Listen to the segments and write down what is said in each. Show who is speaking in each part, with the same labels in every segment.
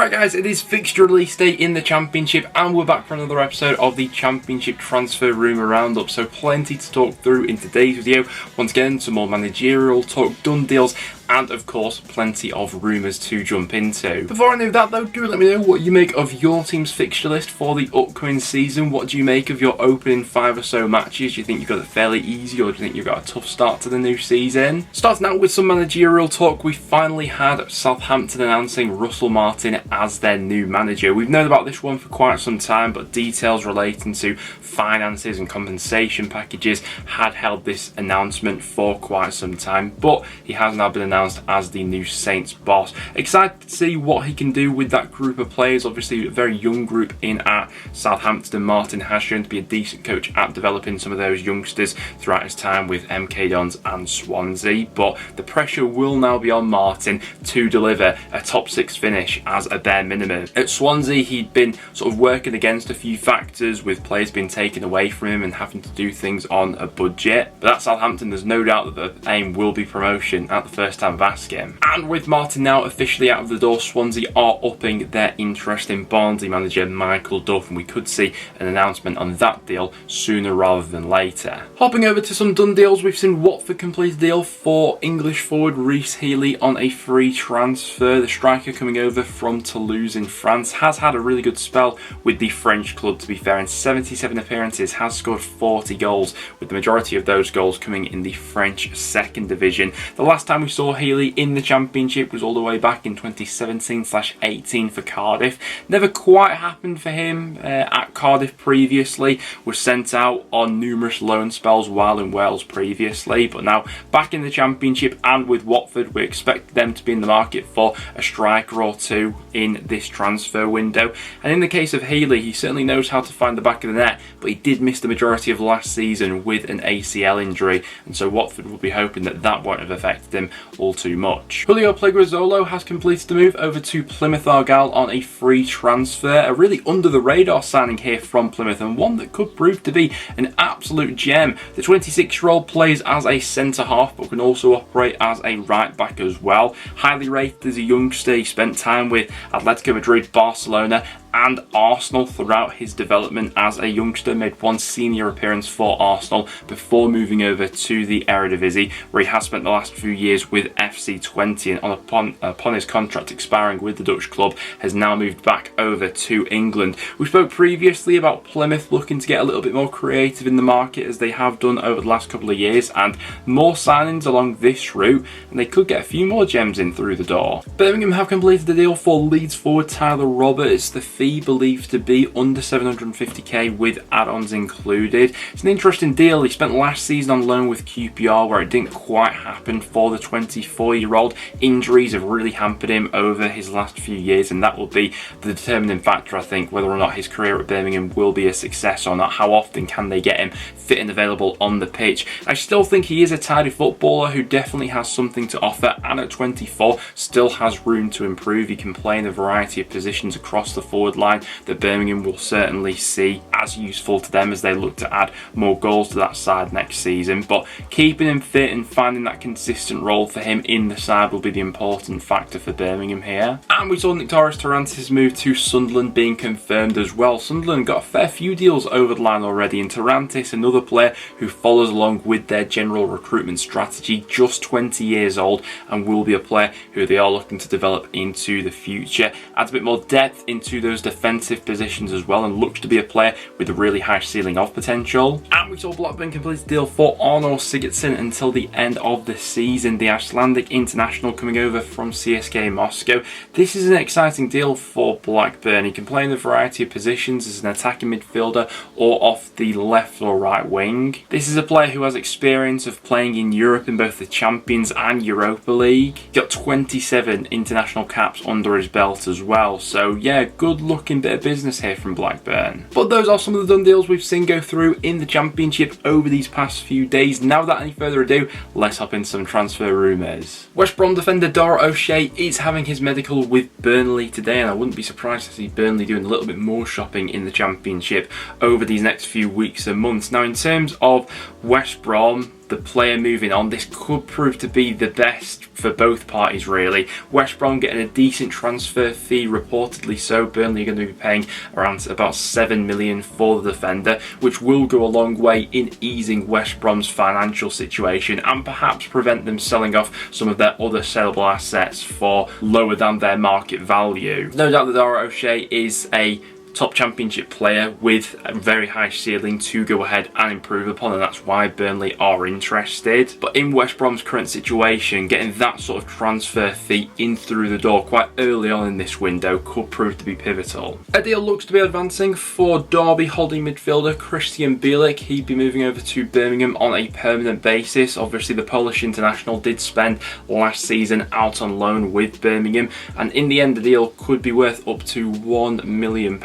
Speaker 1: Right guys, it is fixture release day in the Championship and we're back for another episode of the Championship Transfer Rumour Roundup. So plenty to talk through in today's video. Once again, some more managerial talk, done deals, and of course plenty of rumours to jump into. Before I do that though, do let me know what you make of your team's fixture list for the upcoming season. What do you make of your opening 5 or so matches? Do you think you've got it fairly easy, or do you think you've got a tough start to the new season? Starting out with some managerial talk, we finally had Southampton announcing Russell Martin as their new manager. We've known about this one for quite some time, but details relating to finances and compensation packages had held this announcement for quite some time, but he has now been announced as the new Saints boss. Excited to see what he can do with that group of players. Obviously a very young group in at Southampton. Martin has shown to be a decent coach at developing some of those youngsters throughout his time with MK Dons and Swansea, but the pressure will now be on Martin to deliver a top 6 finish as a bare minimum. At Swansea he'd been sort of working against a few factors, with players being taken away from him and having to do things on a budget, but at Southampton there's no doubt that the aim will be promotion at the first time of asking. And with Martin now officially out of the door, Swansea are upping their interest in Barnsley manager Michael Duff, and we could see an announcement on that deal sooner rather than later. Hopping over to some done deals, we've seen Watford complete a deal for English forward Rhys Healy on a free transfer. The striker, coming over from Toulouse in France, has had a really good spell with the French club, to be fair. In 77 appearances has scored 40 goals, with the majority of those goals coming in the French second division. The last time we saw Healy in the Championship was all the way back in 2017/18 for Cardiff. Never quite happened for him at Cardiff previously. Was sent out on numerous loan spells while in Wales previously, but now back in the Championship and with Watford, we expect them to be in the market for a striker or two in this transfer window. And in the case of Healy, he certainly knows how to find the back of the net, but he did miss the majority of last season with an ACL injury, and so Watford will be hoping that that won't have affected him all too much. Julio Floresolo has completed the move over to Plymouth Argyle on a free transfer. A really under the radar signing here from Plymouth, and one that could prove to be an absolute gem. The 26-year-old plays as a centre half but can also operate as a right back as well. Highly rated as a youngster, he spent time with Atletico Madrid, Barcelona and Arsenal throughout his development as a youngster. Made one senior appearance for Arsenal before moving over to the Eredivisie, where he has spent the last few years with FC20, and upon his contract expiring with the Dutch club has now moved back over to England. We spoke previously about Plymouth looking to get a little bit more creative in the market, as they have done over the last couple of years, and more signings along this route, and they could get a few more gems in through the door. Birmingham have completed the deal for Leeds forward Tyler Roberts. The fee believed to be under 750k with add-ons included. It's an interesting deal. He spent last season on loan with QPR, where it didn't quite happen for the 24-year-old. Injuries have really hampered him over his last few years, and that will be the determining factor, I think, whether or not his career at Birmingham will be a success or not. How often can they get him fit and available on the pitch? I still think he is a tidy footballer who definitely has something to offer, and at 24 still has room to improve. He can play in a variety of positions across the forward line that Birmingham will certainly see as useful to them as they look to add more goals to that side next season. But keeping him fit and finding that consistent role for him in the side will be the important factor for Birmingham here. And we saw Niktoris Tarantis' move to Sunderland being confirmed as well. Sunderland got a fair few deals over the line already, and Tarantis, another player who follows along with their general recruitment strategy, just 20 years old, and will be a player who they are looking to develop into the future. Adds a bit more depth into those defensive positions as well, and looks to be a player with a really high ceiling of potential. And we saw Blackburn complete a deal for Arnold Sigetson until the end of the season. The Icelandic international coming over from CSKA Moscow. This is an exciting deal for Blackburn. He can play in a variety of positions as an attacking midfielder or off the left or right wing. This is a player who has experience of playing in Europe in both the Champions and Europa League. He's got 27 international caps under his belt as well, so yeah, good looking bit of business here from Blackburn. But those are some of the done deals we've seen go through in the Championship over these past few days. Now without any further ado, let's hop into some transfer rumours. West Brom defender Daro O'Shea is having his medical with Burnley today, and I wouldn't be surprised to see Burnley doing a little bit more shopping in the Championship over these next few weeks and months. Now in terms of West Brom, the player moving on, this could prove to be the best for both parties really. West Brom getting a decent transfer fee, reportedly so. Burnley are going to be paying around about 7 million for the defender, which will go a long way in easing West Brom's financial situation and perhaps prevent them selling off some of their other sellable assets for lower than their market value. No doubt that Daro is a top championship player with a very high ceiling to go ahead and improve upon, and that's why Burnley are interested. But in West Brom's current situation, getting that sort of transfer fee in through the door quite early on in this window could prove to be pivotal. A deal looks to be advancing for Derby holding midfielder Christian Bielik. He'd be moving over to Birmingham on a permanent basis. Obviously the Polish international did spend last season out on loan with Birmingham, and in the end the deal could be worth up to £1 million.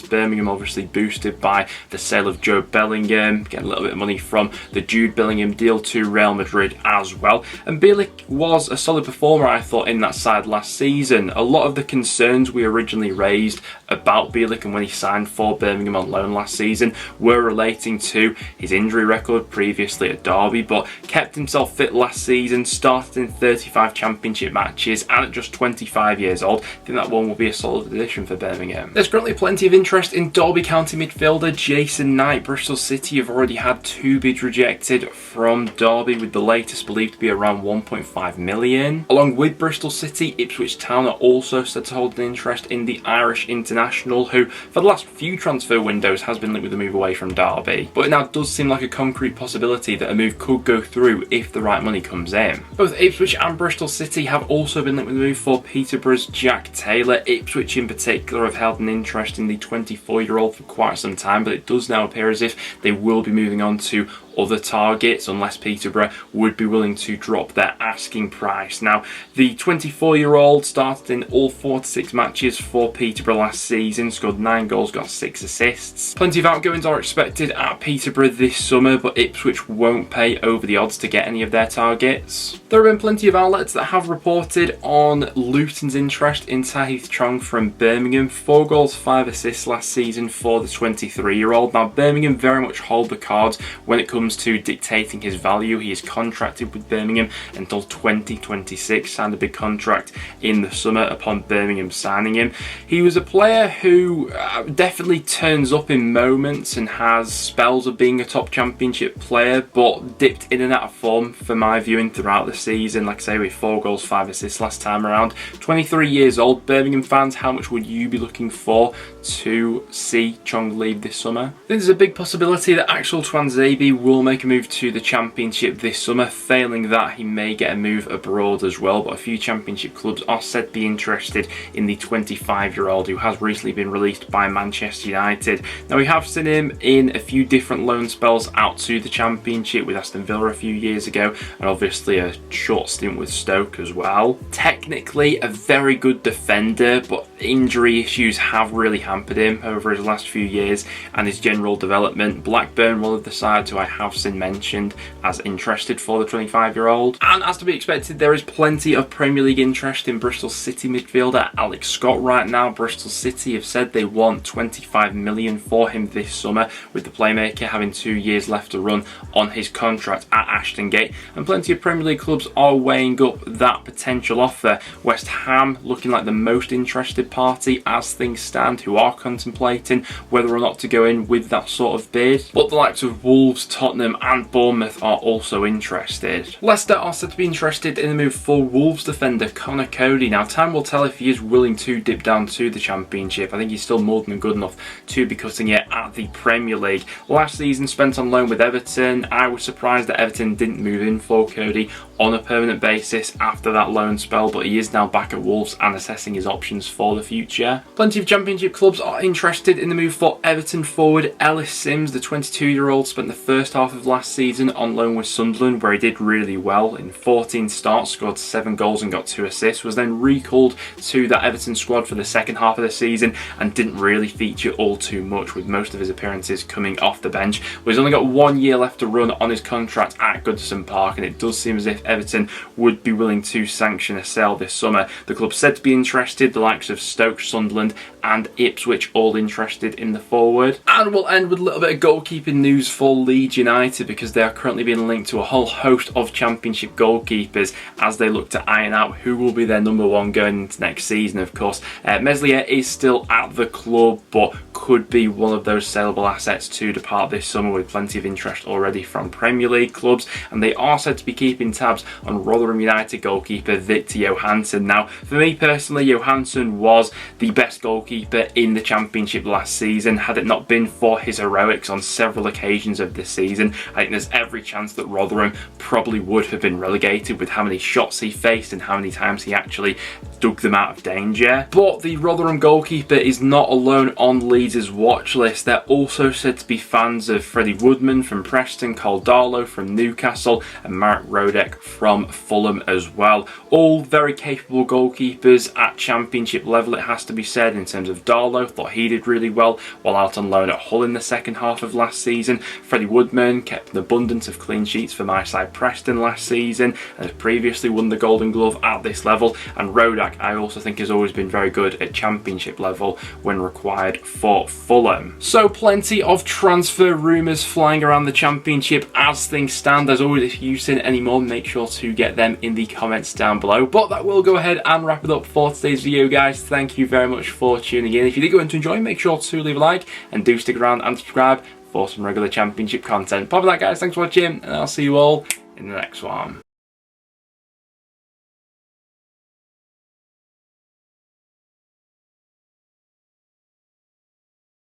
Speaker 1: Birmingham obviously boosted by the sale of Joe Bellingham, getting a little bit of money from the Jude Bellingham deal to Real Madrid as well. And Bielik was a solid performer, I thought, in that side last season. A lot of the concerns we originally raised about Bielik and when he signed for Birmingham on loan last season were relating to his injury record previously at Derby, but kept himself fit last season, started in 35 championship matches, and at just 25 years old, I think that one will be a solid addition for Birmingham. There's currently plenty of interest in Derby County midfielder Jason Knight. Bristol City have already had 2 bids rejected from Derby, with the latest believed to be around 1.5 million. Along with Bristol City, Ipswich Town are also said to hold an interest in the Irish international, who for the last few transfer windows has been linked with a move away from Derby. But it now does seem like a concrete possibility that a move could go through if the right money comes in. Both Ipswich and Bristol City have also been linked with a move for Peterborough's Jack Taylor. Ipswich in particular have held an interest in the 24-year-old for quite some time, but it does now appear as if they will be moving on to other targets unless Peterborough would be willing to drop their asking price. Now, the 24-year-old started in all 46 matches for Peterborough last season, scored 9 goals, got 6 assists. Plenty of outgoings are expected at Peterborough this summer, but Ipswich won't pay over the odds to get any of their targets. There have been plenty of outlets that have reported on Luton's interest in Tahith Chong from Birmingham. 4 goals, 5 assists last season for the 23-year-old. Now, Birmingham very much hold the cards when it comes to dictating his value. He is contracted with Birmingham until 2026, signed a big contract in the summer upon Birmingham signing him. He was a player who definitely turns up in moments and has spells of being a top championship player, but dipped in and out of form for my viewing throughout the season. Like I say, with 4 goals, 5 assists last time around. 23 years old. Birmingham fans, how much would you be looking for to see Chong leave this summer? I think there's a big possibility that Axel Tuanzebe will make a move to the Championship this summer. Failing that, he may get a move abroad as well, but a few Championship clubs are said to be interested in the 25-year-old who has recently been released by Manchester United. Now, we have seen him in a few different loan spells out to the Championship with Aston Villa a few years ago, and obviously a short stint with Stoke as well. Technically a very good defender, but injury issues have really hampered him over his last few years and his general development. Blackburn, one of the sides who I have seen mentioned as interested for the 25-year-old. And as to be expected, there is plenty of Premier League interest in Bristol City midfielder Alex Scott right now. Bristol City have said they want 25 million for him this summer, with the playmaker having 2 years left to run on his contract at Ashton Gate, and plenty of Premier League clubs are weighing up that potential offer. West Ham looking like the most interested party as things stand, who are contemplating whether or not to go in with that sort of bid. But the likes of Wolves, Tottenham and Bournemouth are also interested. Leicester are said to be interested in the move for Wolves defender Conor Coady. Now, time will tell if he is willing to dip down to the Championship. I think he's still more than good enough to be cutting it at the Premier League. Last season spent on loan with Everton. I was surprised that Everton didn't move in for Coady on a permanent basis after that loan spell, but he is now back at Wolves and assessing his options for the future. Plenty of Championship clubs are interested in the move for Everton forward Ellis Sims. The 22-year-old spent the first half of last season on loan with Sunderland, where he did really well. In 14 starts, scored 7 goals and got 2 assists, was then recalled to that Everton squad for the second half of the season and didn't really feature all too much, with most of his appearances coming off the bench. But he's only got 1 year left to run on his contract at Goodison Park, and it does seem as if Everton would be willing to sanction a sale this summer. The club said to be interested, the likes of Stoke, Sunderland and Ipswich all interested in the forward. And we'll end with a little bit of goalkeeping news for Leeds United, because they are currently being linked to a whole host of Championship goalkeepers as they look to iron out who will be their number one going into next season. Of course, Meslier is still at the club, but could be one of those saleable assets to depart this summer, with plenty of interest already from Premier League clubs. And they are said to be keeping tabs on Rotherham United goalkeeper Viktor Johansson. Now, for me personally, Johansson was the best goalkeeper in the Championship last season. Had it not been for his heroics on several occasions of this season, I think there's every chance that Rotherham probably would have been relegated, with how many shots he faced and how many times he actually dug them out of danger. But the Rotherham goalkeeper is not alone on Leeds' watch list. They're also said to be fans of Freddie Woodman from Preston, Cole Darlow from Newcastle and Marek Rodek from Fulham as well. All very capable goalkeepers at Championship level, it has to be said. In terms of Darlow, thought he did really well while out on loan at Hull in the second half of last season. Freddie Woodman kept an abundance of clean sheets for my side Preston last season and has previously won the Golden Glove at this level. And Rodek, I also think, has always been very good at Championship level when required for Fulham. So plenty of transfer rumours flying around the Championship as things stand. As always, if you've seen any more, make sure to get them in the comments down below. But that will go ahead and wrap it up for today's video, guys. Thank you very much for tuning in. If you did go on to enjoy, make sure to leave a like and do stick around and subscribe for some regular Championship content. Apart from that, guys, thanks for watching and I'll see you all in the next one.